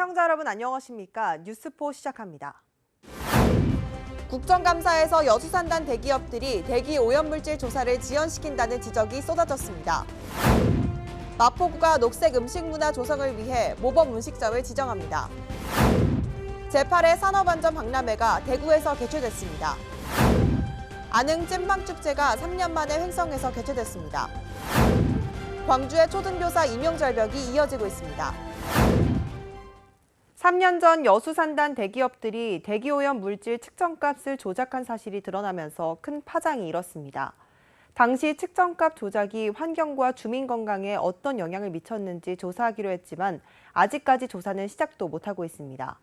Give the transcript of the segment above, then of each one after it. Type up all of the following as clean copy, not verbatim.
시청자 여러분 안녕하십니까? 뉴스포 시작합니다. 국정감사에서 여수산단 대기업들이 대기 오염물질 조사를 지연시킨다는 지적이 쏟아졌습니다. 마포구가 녹색 음식문화 조성을 위해 모범 음식점을 지정합니다. 제8회 산업안전 박람회가 대구에서 개최됐습니다. 안흥 찐빵축제가 3년 만에 횡성에서 개최됐습니다. 광주의 초등교사 임용절벽이 이어지고 있습니다. 3년 전 여수산단 대기업들이 대기오염 물질 측정값을 조작한 사실이 드러나면서 큰 파장이 일었습니다. 당시 측정값 조작이 환경과 주민 건강에 어떤 영향을 미쳤는지 조사하기로 했지만 아직까지 조사는 시작도 못하고 있습니다.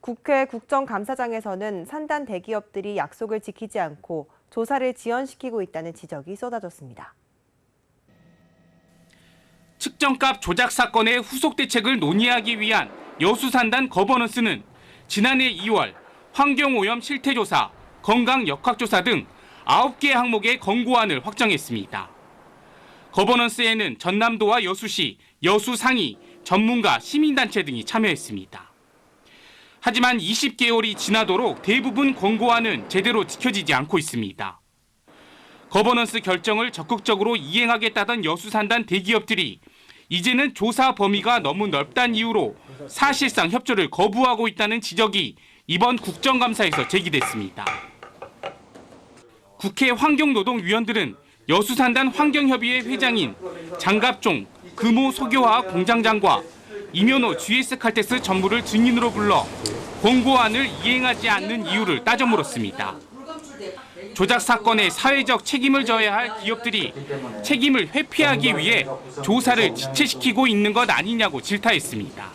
국회 국정감사장에서는 산단 대기업들이 약속을 지키지 않고 조사를 지연시키고 있다는 지적이 쏟아졌습니다. 측정값 조작 사건의 후속 대책을 논의하기 위한 여수산단 거버넌스는 지난해 2월 환경오염 실태조사, 건강역학조사 등 9개 항목의 권고안을 확정했습니다. 거버넌스에는 전남도와 여수시, 여수상위, 전문가, 시민단체 등이 참여했습니다. 하지만 20개월이 지나도록 대부분 권고안은 제대로 지켜지지 않고 있습니다. 거버넌스 결정을 적극적으로 이행하겠다던 여수산단 대기업들이 이제는 조사 범위가 너무 넓다는 이유로 사실상 협조를 거부하고 있다는 지적이 이번 국정감사에서 제기됐습니다. 국회 환경노동위원들은 여수산단 환경협의회 회장인 장갑종 금호석유화학 공장장과 이면호 GS칼텍스 전무를 증인으로 불러 권고안을 이행하지 않는 이유를 따져 물었습니다. 조작 사건에 사회적 책임을 져야 할 기업들이 책임을 회피하기 위해 조사를 지체시키고 있는 것 아니냐고 질타했습니다.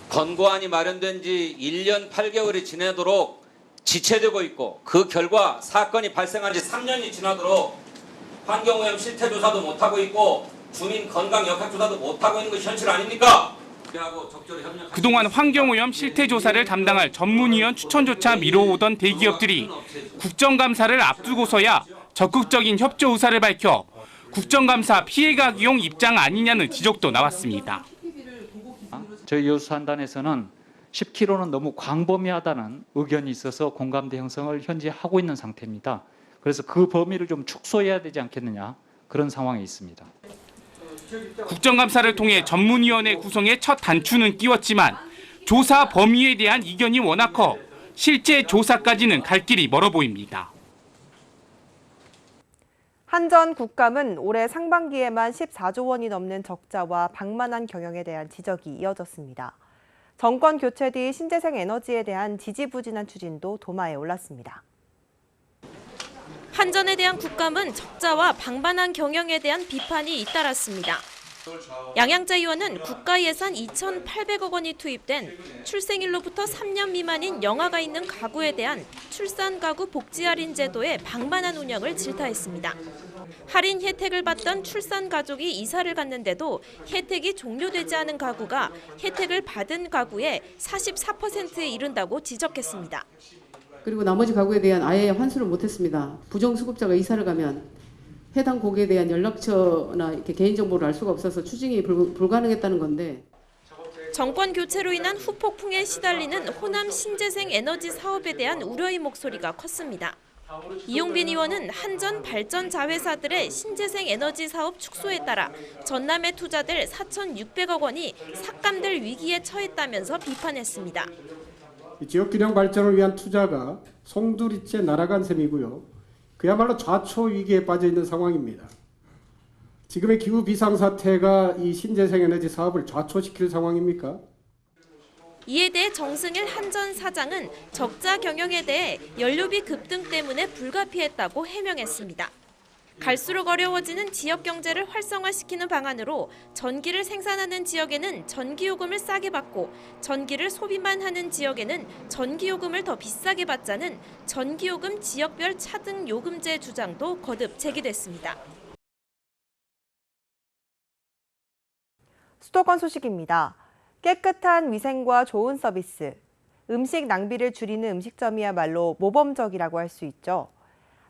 권고안이 마련된 지 1년 8개월이 지나도록 지체되고 있고 그 결과 사건이 발생한 지 3년이 지나도록 환경오염 실태조사도 못하고 있고 주민 건강 역학조사도 못하고 있는 것이 현실 아닙니까? 그동안 환경오염 실태조사를 담당할 전문위원 추천조차 미뤄오던 대기업들이 국정감사를 앞두고서야 적극적인 협조 의사를 밝혀 국정감사 피해가기용 입장 아니냐는 지적도 나왔습니다. 저희 여수산단에서는 10km는 너무 광범위하다는 의견이 있어서 공감대 형성을 현재 하고 있는 상태입니다. 그래서 그 범위를 좀 축소해야 되지 않겠느냐 그런 상황에 있습니다. 국정감사를 통해 전문위원회 구성에 첫 단추는 끼웠지만 조사 범위에 대한 이견이 워낙 커 실제 조사까지는 갈 길이 멀어 보입니다. 한전 국감은 올해 상반기에만 14조 원이 넘는 적자와 방만한 경영에 대한 지적이 이어졌습니다. 정권 교체 뒤 신재생 에너지에 대한 지지부진한 추진도 도마에 올랐습니다. 한전에 대한 국감은 적자와 방만한 경영에 대한 비판이 잇따랐습니다. 양양자 의원은 국가 예산 2,800억 원이 투입된 출생일로부터 3년 미만인 영아가 있는 가구에 대한 출산 가구 복지 할인 제도의 방만한 운영을 질타했습니다. 할인 혜택을 받던 출산 가족이 이사를 갔는데도 혜택이 종료되지 않은 가구가 혜택을 받은 가구의 44%에 이른다고 지적했습니다. 그리고 나머지 가구에 대한 아예 환수를 못했습니다. 부정수급자가 이사를 가면 해당 고객에 대한 연락처나 이렇게 개인정보를 알 수가 없어서 추징이 불가능했다는 건데. 정권 교체로 인한 후폭풍에 시달리는 호남 신재생 에너지 사업에 대한 우려의 목소리가 컸습니다. 이용빈 의원은 한전 발전 자회사들의 신재생 에너지 사업 축소에 따라 전남에 투자될 4,600억 원이 삭감될 위기에 처했다면서 비판했습니다. 지역균형 발전을 위한 투자가 송두리째 날아간 셈이고요. 그야말로 좌초 위기에 빠져 있는 상황입니다. 지금의 기후 비상사태가 이 신재생 에너지 사업을 좌초시킬 상황입니까? 이에 대해 정승일 한전 사장은 적자 경영에 대해 연료비 급등 때문에 불가피했다고 해명했습니다. 갈수록 어려워지는 지역 경제를 활성화시키는 방안으로 전기를 생산하는 지역에는 전기요금을 싸게 받고 전기를 소비만 하는 지역에는 전기요금을 더 비싸게 받자는 전기요금 지역별 차등 요금제 주장도 거듭 제기됐습니다. 수도권 소식입니다. 깨끗한 위생과 좋은 서비스, 음식 낭비를 줄이는 음식점이야말로 모범적이라고 할 수 있죠.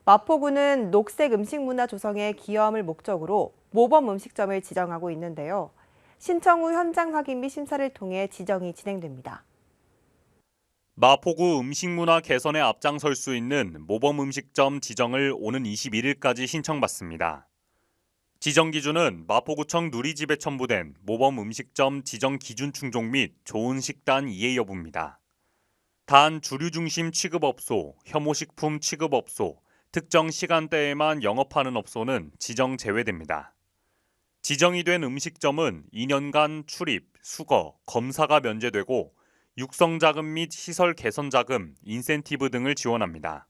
마포구는 녹색 음식 문화 조성에 기여함을 목적으로 모범 음식점을 지정하고 있는데요. 신청 후 현장 확인 및 심사를 통해 지정이 진행됩니다. 마포구 음식문화 개선에 앞장설 수 있는 모범음식점 지정을 오는 21일까지 신청받습니다. 지정 기준은 마포구청 누리집에 첨부된 모범음식점 지정 기준 충족 및 좋은 식단 이해 여부입니다. 단 주류 중심 취급업소, 혐오식품 취급업소, 특정 시간대에만 영업하는 업소는 지정 제외됩니다. 지정이 된 음식점은 2년간 출입, 수거, 검사가 면제되고 육성자금 및 시설 개선자금, 인센티브 등을 지원합니다.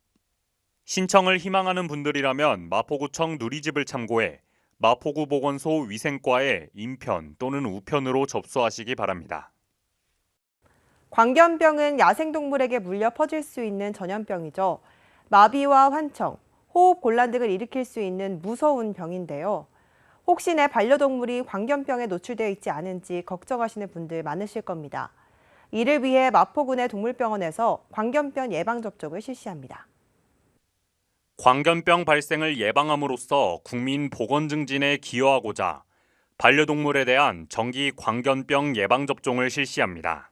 신청을 희망하는 분들이라면 마포구청 누리집을 참고해 마포구 보건소 위생과에 인편 또는 우편으로 접수하시기 바랍니다. 광견병은 야생동물에게 물려 퍼질 수 있는 전염병이죠. 마비와 환청, 호흡 곤란 등을 일으킬 수 있는 무서운 병인데요. 혹시 내 반려동물이 광견병에 노출되어 있지 않은지 걱정하시는 분들 많으실 겁니다. 이를 위해 마포군의 동물병원에서 광견병 예방접종을 실시합니다. 광견병 발생을 예방함으로써 국민 보건 증진에 기여하고자 반려동물에 대한 정기 광견병 예방접종을 실시합니다.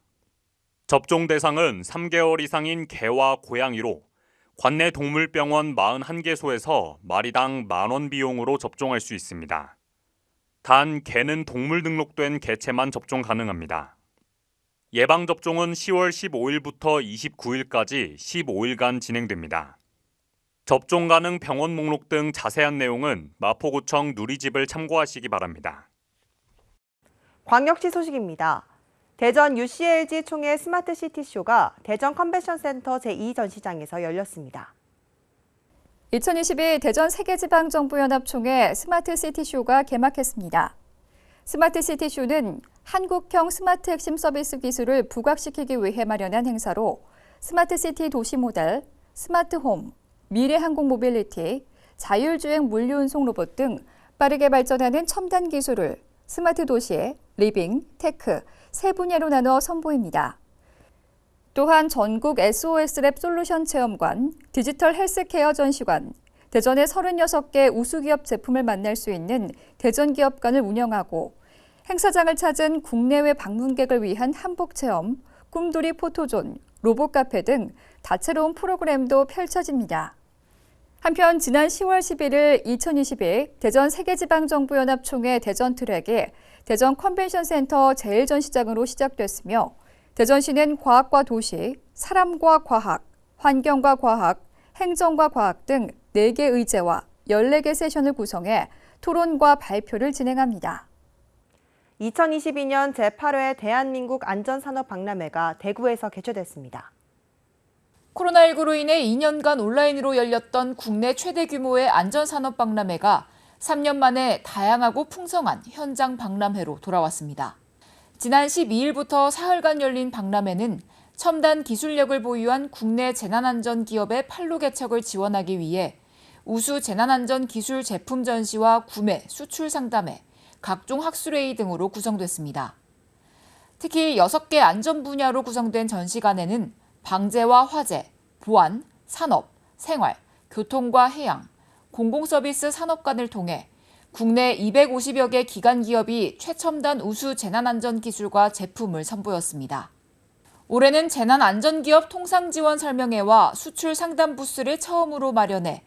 접종 대상은 3개월 이상인 개와 고양이로 관내 동물병원 41개소에서 마리당 10,000원 비용으로 접종할 수 있습니다. 단 개는 동물 등록된 개체만 접종 가능합니다. 예방접종은 10월 15일부터 29일까지 15일간 진행됩니다. 접종 가능 병원 목록 등 자세한 내용은 마포구청 누리집을 참고하시기 바랍니다. 광역시 소식입니다. 대전 UCLG 총회 스마트 시티쇼가 대전 컨벤션센터 제2전시장에서 열렸습니다. 2022 대전 세계지방정부연합총회 스마트 시티쇼가 개막했습니다. 스마트 시티쇼는 한국형 스마트 핵심 서비스 기술을 부각시키기 위해 마련한 행사로 스마트 시티 도시 모델, 스마트 홈, 미래 항공 모빌리티, 자율주행 물류운송 로봇 등 빠르게 발전하는 첨단 기술을 스마트 도시, 리빙, 테크 세 분야로 나눠 선보입니다. 또한 전국 SOS랩 솔루션 체험관, 디지털 헬스케어 전시관, 대전의 36개 우수기업 제품을 만날 수 있는 대전기업관을 운영하고 행사장을 찾은 국내외 방문객을 위한 한복체험, 꿈돌이 포토존, 로봇카페 등 다채로운 프로그램도 펼쳐집니다. 한편 지난 10월 11일 2022 대전 세계지방정부연합총회 대전 트랙이 대전 컨벤션센터 제1전시장으로 시작됐으며 대전시는 과학과 도시, 사람과 과학, 환경과 과학, 행정과 과학 등 4개 의제와 14개 세션을 구성해 토론과 발표를 진행합니다. 2022년 제8회 대한민국 안전산업박람회가 대구에서 개최됐습니다. 코로나19로 인해 2년간 온라인으로 열렸던 국내 최대 규모의 안전산업박람회가 3년 만에 다양하고 풍성한 현장 박람회로 돌아왔습니다. 지난 12일부터 사흘간 열린 박람회는 첨단 기술력을 보유한 국내 재난안전 기업의 판로 개척을 지원하기 위해 우수 재난안전 기술 제품 전시와 구매, 수출 상담회, 각종 학술회의 등으로 구성됐습니다. 특히 6개 안전 분야로 구성된 전시관에는 방재와 화재, 보안, 산업, 생활, 교통과 해양, 공공서비스 산업관을 통해 국내 250여 개 기관 기업이 최첨단 우수 재난안전 기술과 제품을 선보였습니다. 올해는 재난안전기업 통상지원 설명회와 수출 상담 부스를 처음으로 마련해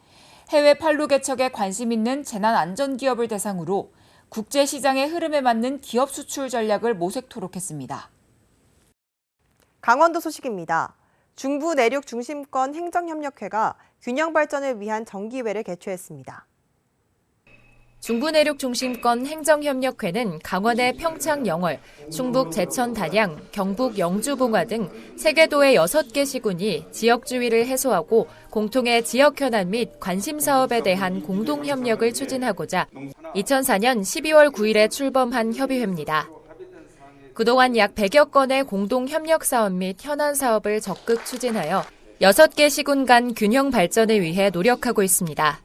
해외 판로 개척에 관심 있는 재난안전기업을 대상으로 국제시장의 흐름에 맞는 기업 수출 전략을 모색토록 했습니다. 강원도 소식입니다. 중부 내륙 중심권 행정협력회가 균형 발전을 위한 정기회를 개최했습니다. 중부 내륙 중심권 행정협력회는 강원의 평창 영월, 충북 제천 단양, 경북 영주 봉화 등 세계도의 6개 시군이 지역주의를 해소하고 공통의 지역 현안 및 관심 사업에 대한 공동협력을 추진하고자 2004년 12월 9일에 출범한 협의회입니다. 그동안 약 100여 건의 공동협력 사업 및 현안 사업을 적극 추진하여 6개 시군 간 균형 발전을 위해 노력하고 있습니다.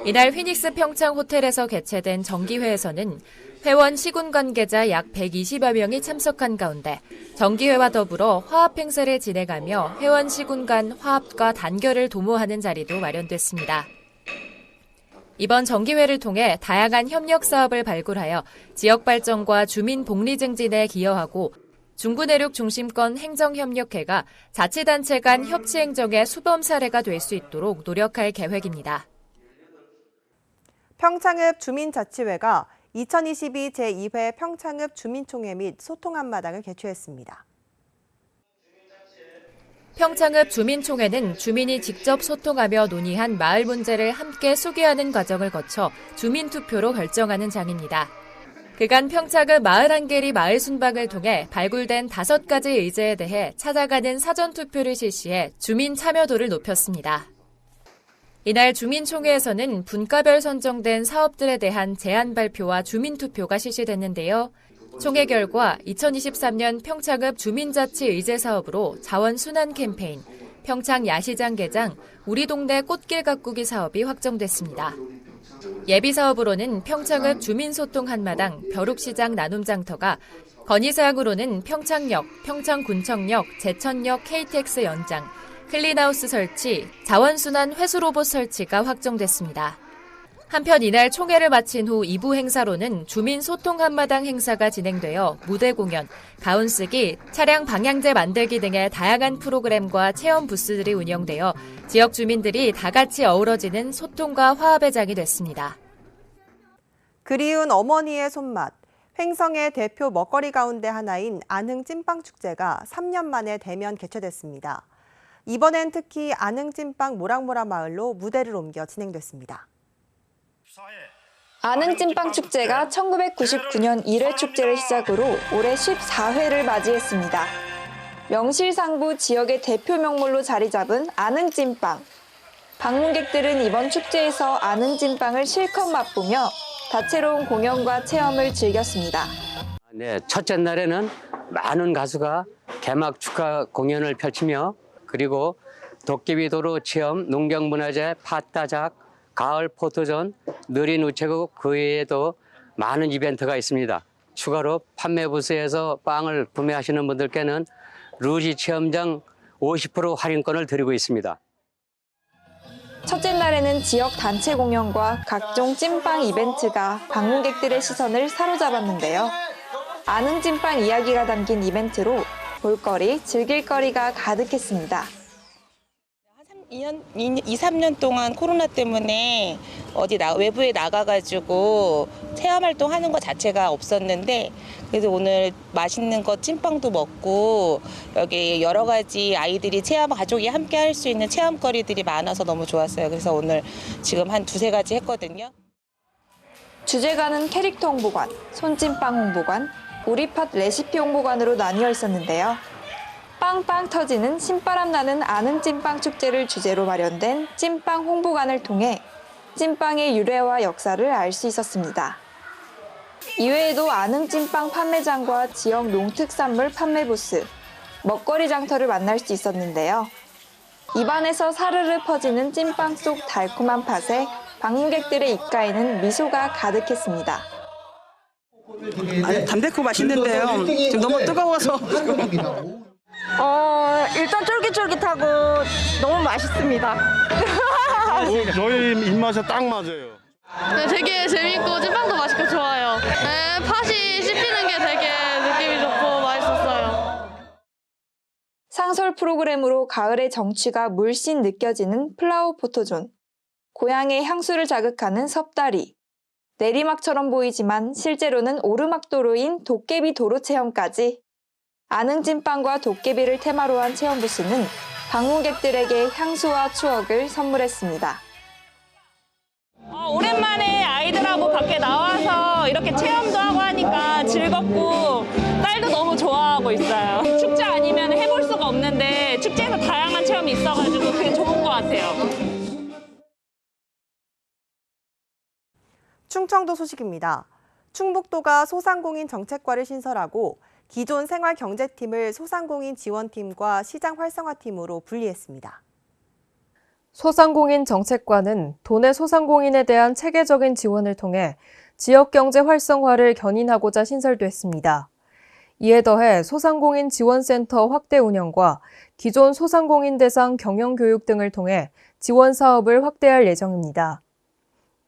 이날 휘닉스 평창 호텔에서 개최된 정기회에서는 회원 시군 관계자 약 120여 명이 참석한 가운데 정기회와 더불어 화합 행사를 진행하며 회원 시군 간 화합과 단결을 도모하는 자리도 마련됐습니다. 이번 정기회를 통해 다양한 협력 사업을 발굴하여 지역 발전과 주민 복리 증진에 기여하고 중부내륙 중심권 행정협력회가 자치단체 간 협치 행정의 수범 사례가 될 수 있도록 노력할 계획입니다. 평창읍 주민자치회가 2022 제2회 평창읍 주민총회 및 소통 한마당을 개최했습니다. 평창읍 주민총회는 주민이 직접 소통하며 논의한 마을 문제를 함께 수기하는 과정을 거쳐 주민투표로 결정하는 장입니다. 그간 평창읍 마을 한계리 마을 순방을 통해 발굴된 5가지 의제에 대해 찾아가는 사전투표를 실시해 주민 참여도를 높였습니다. 이날 주민총회에서는 분과별 선정된 사업들에 대한 제안 발표와 주민투표가 실시됐는데요. 총회 결과 2023년 평창읍 주민자치 의제 사업으로 자원순환 캠페인, 평창 야시장 개장, 우리 동네 꽃길 가꾸기 사업이 확정됐습니다. 예비 사업으로는 평창읍 주민소통 한마당, 벼룩시장 나눔장터가, 건의사항으로는 평창역, 평창군청역, 제천역 KTX 연장, 클린하우스 설치, 자원순환 회수로봇 설치가 확정됐습니다. 한편 이날 총회를 마친 후 2부 행사로는 주민소통 한마당 행사가 진행되어 무대 공연, 가운쓰기, 차량 방향제 만들기 등의 다양한 프로그램과 체험 부스들이 운영되어 지역 주민들이 다 같이 어우러지는 소통과 화합의 장이 됐습니다. 그리운 어머니의 손맛, 횡성의 대표 먹거리 가운데 하나인 안흥 찐빵축제가 3년 만에 대면 개최됐습니다. 이번엔 특히 안흥 찐빵 모락모락 마을로 무대를 옮겨 진행됐습니다. 안흥 찐빵 축제가 1999년 1회 축제를 시작으로 올해 14회를 맞이했습니다. 명실상부 지역의 대표 명물로 자리 잡은 안흥 찐빵. 방문객들은 이번 축제에서 안흥 찐빵을 실컷 맛보며 다채로운 공연과 체험을 즐겼습니다. 네, 첫째 날에는 많은 가수가 개막 축하 공연을 펼치며 그리고 도깨비도로 체험, 농경문화재, 팥다작, 가을 포토존, 느린 우체국 그 외에도 많은 이벤트가 있습니다. 추가로 판매 부스에서 빵을 구매하시는 분들께는 루지 체험장 50% 할인권을 드리고 있습니다. 첫째 날에는 지역 단체 공연과 각종 찐빵 이벤트가 방문객들의 시선을 사로잡았는데요. 안흥 찐빵 이야기가 담긴 이벤트로 볼거리, 즐길거리가 가득했습니다. 2, 3년 동안 코로나 때문에 외부에 나가가지고 체험활동 하는 것 자체가 없었는데 그래서 오늘 맛있는 거 찐빵도 먹고 여기 여러 가지 아이들이 가족이 함께 할 수 있는 체험거리들이 많아서 너무 좋았어요. 그래서 오늘 지금 한 2-3가지 했거든요. 주제가는 캐릭터 홍보관, 손찐빵 홍보관, 우리팟 레시피 홍보관으로 나뉘어 있었는데요. 빵빵 터지는 신바람 나는 안흥 찐빵 축제를 주제로 마련된 찐빵 홍보관을 통해 찐빵의 유래와 역사를 알 수 있었습니다. 이외에도 안흥 찐빵 판매장과 지역 농특산물 판매 부스, 먹거리 장터를 만날 수 있었는데요. 입안에서 사르르 퍼지는 찐빵 속 달콤한 팥에 방문객들의 입가에는 미소가 가득했습니다. 담백하고 맛있는데요. 지금 너무 뜨거워서. 일단 쫄깃쫄깃하고 너무 맛있습니다. 저희 입맛에 딱 맞아요. 네, 되게 재밌고 찐빵도 맛있고 좋아요. 네, 팥이 씹히는 게 되게 느낌이 좋고 맛있었어요. 상설 프로그램으로 가을의 정취가 물씬 느껴지는 플라워 포토존, 고향의 향수를 자극하는 섭다리, 내리막처럼 보이지만 실제로는 오르막도로인 도깨비 도로 체험까지 안흥 찐빵과 도깨비를 테마로 한 체험 부스는 방문객들에게 향수와 추억을 선물했습니다. 오랜만에 아이들하고 밖에 나와서 이렇게 체험도 하고 하니까 즐겁고 딸도 너무 좋아하고 있어요. 축제 아니면 해볼 수가 없는데 축제에서 다양한 체험이 있어가지고 그게 좋은 것 같아요. 충청도 소식입니다. 충북도가 소상공인 정책과를 신설하고 기존 생활경제팀을 소상공인 지원팀과 시장 활성화팀으로 분리했습니다. 소상공인 정책과는 도내 소상공인에 대한 체계적인 지원을 통해 지역경제 활성화를 견인하고자 신설됐습니다. 이에 더해 소상공인 지원센터 확대 운영과 기존 소상공인 대상 경영교육 등을 통해 지원 사업을 확대할 예정입니다.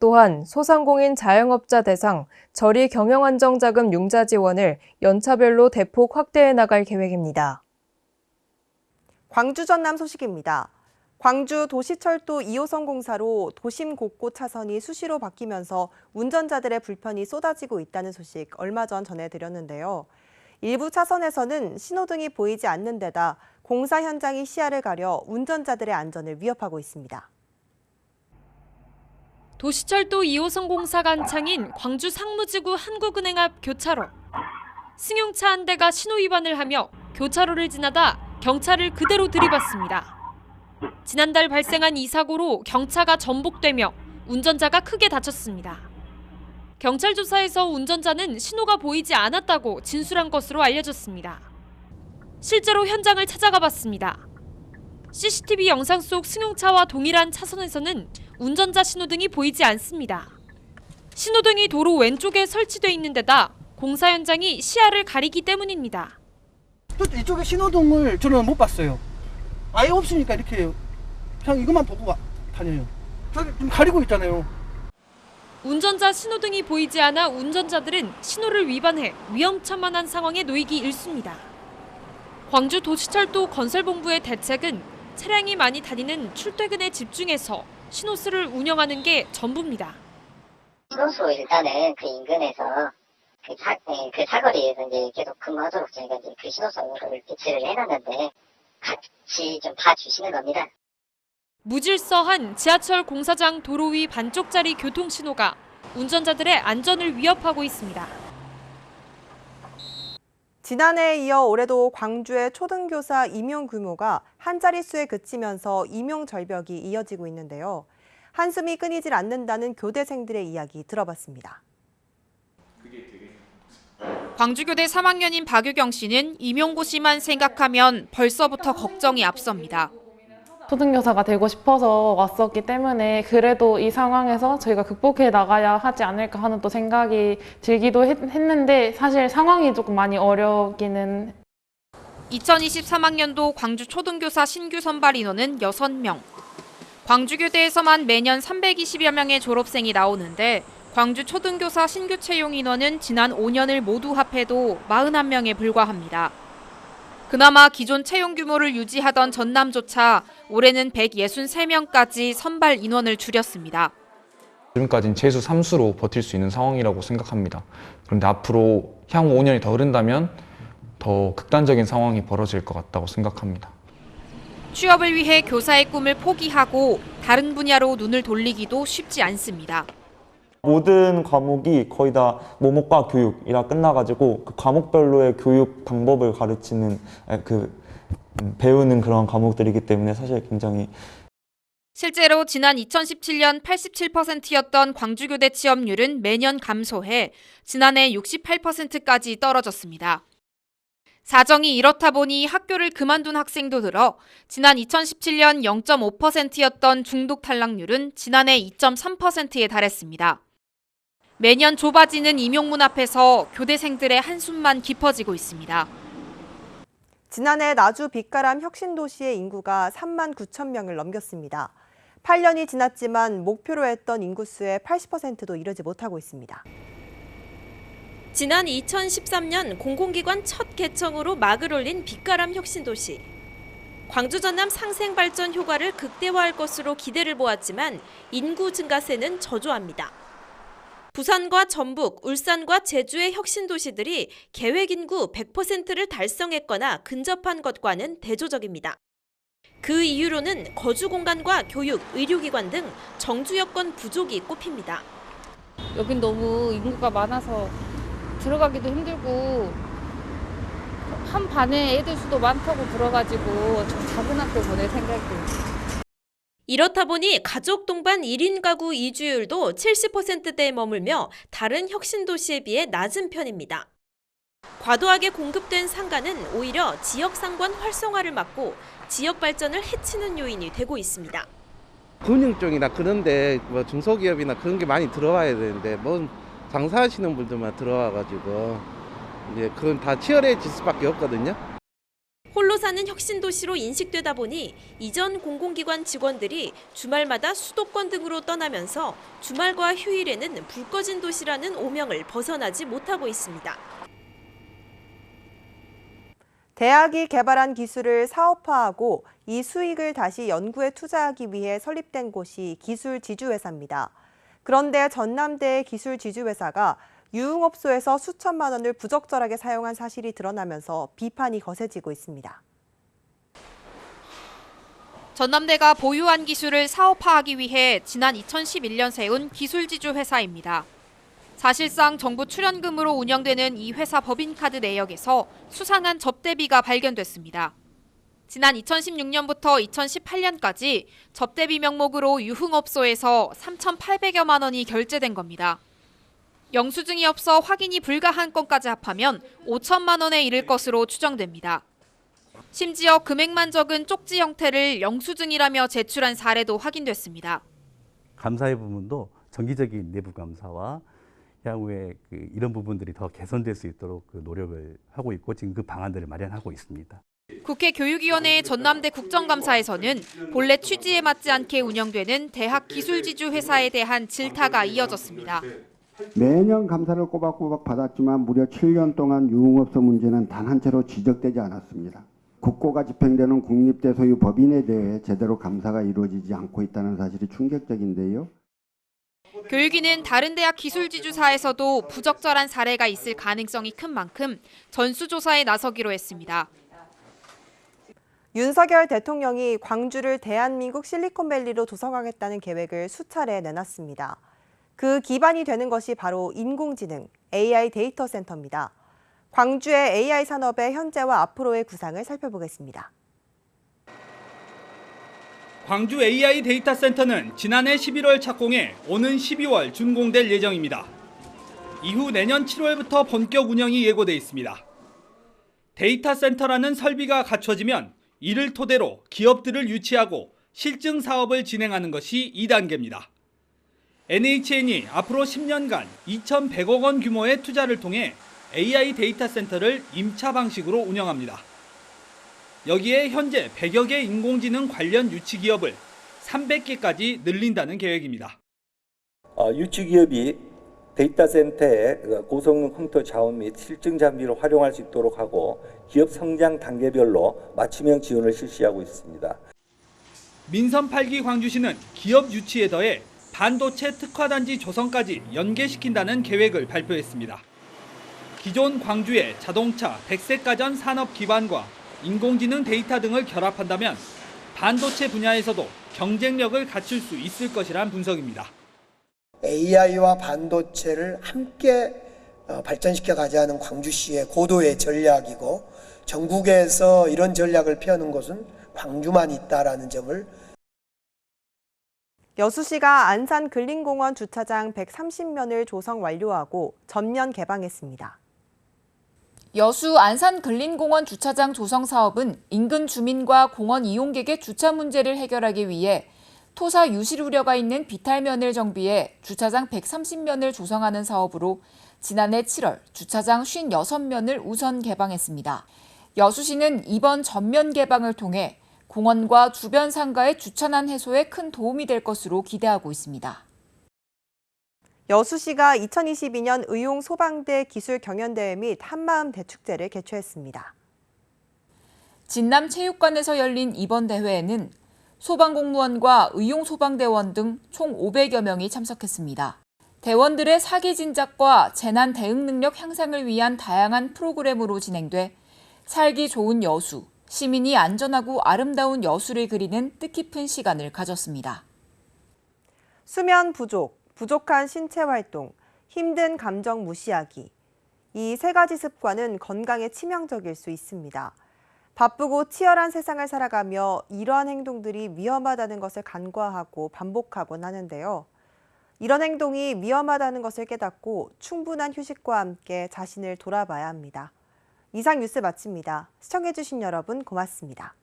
또한 소상공인 자영업자 대상 저리 경영안정자금 융자 지원을 연차별로 대폭 확대해 나갈 계획입니다. 광주 전남 소식입니다. 광주 도시철도 2호선 공사로 도심 곳곳 차선이 수시로 바뀌면서 운전자들의 불편이 쏟아지고 있다는 소식 얼마 전 전해드렸는데요. 일부 차선에서는 신호등이 보이지 않는 데다 공사 현장이 시야를 가려 운전자들의 안전을 위협하고 있습니다. 도시철도 2호선 공사가 한창인 광주 상무지구 한국은행 앞 교차로. 승용차 한 대가 신호 위반을 하며 교차로를 지나다 경차를 그대로 들이받습니다. 지난달 발생한 이 사고로 경차가 전복되며 운전자가 크게 다쳤습니다. 경찰 조사에서 운전자는 신호가 보이지 않았다고 진술한 것으로 알려졌습니다. 실제로 현장을 찾아가 봤습니다. CCTV 영상 속 승용차와 동일한 차선에서는 운전자 신호등이 보이지 않습니다. 신호등이 도로 왼쪽에 설치돼 있는 데다 공사 현장이 시야를 가리기 때문입니다. 이쪽에 신호등을 저는 못 봤어요. 아예 없으니까 이렇게 그냥 이것만 보고 다녀요. 저기 좀 가리고 있잖아요. 운전자 신호등이 보이지 않아 운전자들은 신호를 위반해 위험천만한 상황에 놓이기 일쑤입니다. 광주 도시철도 건설본부의 대책은 차량이 많이 다니는 출퇴근에 집중해서 신호수를 운영하는 게 전부입니다. 신호수 일단은 그 인근에서 그 사거리에서 이제 계속 근무하도록 저희가 이제 그 신호수를 배치를 해놨는데 같이 좀 봐주시는 겁니다. 무질서한 지하철 공사장 도로 위 반쪽짜리 교통신호가 운전자들의 안전을 위협하고 있습니다. 지난해에 이어 올해도 광주의 초등교사 임용 규모가 한 자릿수에 그치면서 임용 절벽이 이어지고 있는데요. 한숨이 끊이질 않는다는 교대생들의 이야기 들어봤습니다. 광주교대 3학년인 박유경 씨는 임용고시만 생각하면 벌써부터 걱정이 앞섭니다. 초등교사가 되고 싶어서 왔었기 때문에 그래도 이 상황에서 저희가 극복해 나가야 하지 않을까 하는 또 생각이 들기도 했는데 사실 상황이 조금 많이 어려우기는. 2023학년도 광주 초등교사 신규 선발 인원은 6명. 광주교대에서만 매년 320여 명의 졸업생이 나오는데 광주 초등교사 신규 채용 인원은 지난 5년을 모두 합해도 41명에 불과합니다. 그나마 기존 채용 규모를 유지하던 전남조차 올해는 163명까지 선발 인원을 줄였습니다. 지금까지는 재수 3수로 버틸 수 있는 상황이라고 생각합니다. 그런데 앞으로 향후 5년이 더 흐른다면 더 극단적인 상황이 벌어질 것 같다고 생각합니다. 취업을 위해 교사의 꿈을 포기하고 다른 분야로 눈을 돌리기도 쉽지 않습니다. 모든 과목이 거의 다 모목과 교육이라 끝나가지고 그 과목별로의 교육 방법을 가르치는 배우는 그런 과목들이기 때문에 사실 굉장히. 실제로 지난 2017년 87%였던 광주교대 취업률은 매년 감소해 지난해 68%까지 떨어졌습니다. 사정이 이렇다 보니 학교를 그만둔 학생도 늘어 지난 2017년 0.5%였던 중독 탈락률은 지난해 2.3%에 달했습니다. 매년 좁아지는 임용문 앞에서 교대생들의 한숨만 깊어지고 있습니다. 지난해 나주 빛가람 혁신도시의 인구가 3만 9천 명을 넘겼습니다. 8년이 지났지만 목표로 했던 인구수의 80%도 이르지 못하고 있습니다. 지난 2013년 공공기관 첫 개청으로 막을 올린 빛가람 혁신도시. 광주 전남 상생발전 효과를 극대화할 것으로 기대를 모았지만 인구 증가세는 저조합니다. 부산과 전북, 울산과 제주의 혁신도시들이 계획인구 100%를 달성했거나 근접한 것과는 대조적입니다. 그 이유로는 거주 공간과 교육, 의료기관 등 정주 여건 부족이 꼽힙니다. 여긴 너무 인구가 많아서 들어가기도 힘들고 한 반에 애들 수도 많다고 들어가지고 좀 작은 학교 보낼 생각이에요. 이렇다 보니 가족 동반 1인 가구 이주율도 70%대에 머물며 다른 혁신도시에 비해 낮은 편입니다. 과도하게 공급된 상가는 오히려 지역 상권 활성화를 막고 지역 발전을 해치는 요인이 되고 있습니다. 금융 쪽이나 그런데 뭐 중소기업이나 그런 게 많이 들어와야 되는데 뭐 장사하시는 분들만 들어와가지고 이제 그건 다 치열해질 수밖에 없거든요. 홀로 사는 혁신도시로 인식되다 보니 이전 공공기관 직원들이 주말마다 수도권 등으로 떠나면서 주말과 휴일에는 불 꺼진 도시라는 오명을 벗어나지 못하고 있습니다. 대학이 개발한 기술을 사업화하고 이 수익을 다시 연구에 투자하기 위해 설립된 곳이 기술지주회사입니다. 그런데 전남대의 기술지주회사가 유흥업소에서 수천만 원을 부적절하게 사용한 사실이 드러나면서 비판이 거세지고 있습니다. 전남대가 보유한 기술을 사업화하기 위해 지난 2011년 세운 기술지주 회사입니다. 사실상 정부 출연금으로 운영되는 이 회사 법인카드 내역에서 수상한 접대비가 발견됐습니다. 지난 2016년부터 2018년까지 접대비 명목으로 유흥업소에서 3,800여만 원이 결제된 겁니다. 영수증이 없어 확인이 불가한 건까지 합하면 5천만 원에 이를 것으로 추정됩니다. 심지어 금액만 적은 쪽지 형태를 영수증이라며 제출한 사례도 확인됐습니다. 감사의 부분도 정기적인 내부 감사와 향후에 이런 부분들이 더 개선될 수 있도록 노력을 하고 있고 지금 그 방안들을 마련하고 있습니다. 국회 교육위원회의 전남대 국정감사에서는 본래 취지에 맞지 않게 운영되는 대학 기술지주 회사에 대한 질타가 이어졌습니다. 매년 감사를 꼬박꼬박 받았지만 무려 7년 동안 유흥업소 문제는 단 한 차례로 지적되지 않았습니다. 국고가 집행되는 국립대 소유 법인에 대해 제대로 감사가 이루어지지 않고 있다는 사실이 충격적인데요. 교육위는 다른 대학 기술지주사에서도 부적절한 사례가 있을 가능성이 큰 만큼 전수조사에 나서기로 했습니다. 윤석열 대통령이 광주를 대한민국 실리콘밸리로 조성하겠다는 계획을 수차례 내놨습니다. 그 기반이 되는 것이 바로 인공지능, AI 데이터 센터입니다. 광주의 AI 산업의 현재와 앞으로의 구상을 살펴보겠습니다. 광주 AI 데이터 센터는 지난해 11월 착공해 오는 12월 준공될 예정입니다. 이후 내년 7월부터 본격 운영이 예고돼 있습니다. 데이터 센터라는 설비가 갖춰지면 이를 토대로 기업들을 유치하고 실증 사업을 진행하는 것이 2단계입니다. NHN이 앞으로 10년간 2,100억 원 규모의 투자를 통해 AI 데이터 센터를 임차 방식으로 운영합니다. 여기에 현재 100여 개 인공지능 관련 유치 기업을 300개까지 늘린다는 계획입니다. 유치 기업이 데이터 센터의 고성능 컴퓨터 자원 및 실증 장비를 활용할 수 있도록 하고 기업 성장 단계별로 맞춤형 지원을 실시하고 있습니다. 민선 8기 광주시는 기업 유치에 더해 반도체 특화단지 조성까지 연계시킨다는 계획을 발표했습니다. 기존 광주의 자동차, 백색가전 산업 기반과 인공지능 데이터 등을 결합한다면 반도체 분야에서도 경쟁력을 갖출 수 있을 것이란 분석입니다. AI와 반도체를 함께 발전시켜 가자는 광주시의 고도의 전략이고 전국에서 이런 전략을 펴는 곳은 광주만 있다라는 점을 여수시가 안산 근린공원 주차장 130면을 조성 완료하고 전면 개방했습니다. 여수 안산 근린공원 주차장 조성 사업은 인근 주민과 공원 이용객의 주차 문제를 해결하기 위해 토사 유실 우려가 있는 비탈면을 정비해 주차장 130면을 조성하는 사업으로 지난해 7월 주차장 56면을 우선 개방했습니다. 여수시는 이번 전면 개방을 통해 공원과 주변 상가의 주차난 해소에 큰 도움이 될 것으로 기대하고 있습니다. 여수시가 2022년 의용소방대 기술경연대회 및 한마음 대축제를 개최했습니다. 진남체육관에서 열린 이번 대회에는 소방공무원과 의용소방대원 등 총 500여 명이 참석했습니다. 대원들의 사기 진작과 재난 대응 능력 향상을 위한 다양한 프로그램으로 진행돼 살기 좋은 여수, 시민이 안전하고 아름다운 여수를 그리는 뜻깊은 시간을 가졌습니다. 수면 부족, 부족한 신체 활동, 힘든 감정 무시하기. 이 세 가지 습관은 건강에 치명적일 수 있습니다. 바쁘고 치열한 세상을 살아가며 이러한 행동들이 위험하다는 것을 간과하고 반복하곤 하는데요. 이런 행동이 위험하다는 것을 깨닫고 충분한 휴식과 함께 자신을 돌아봐야 합니다. 이상 뉴스 마칩니다. 시청해주신 여러분 고맙습니다.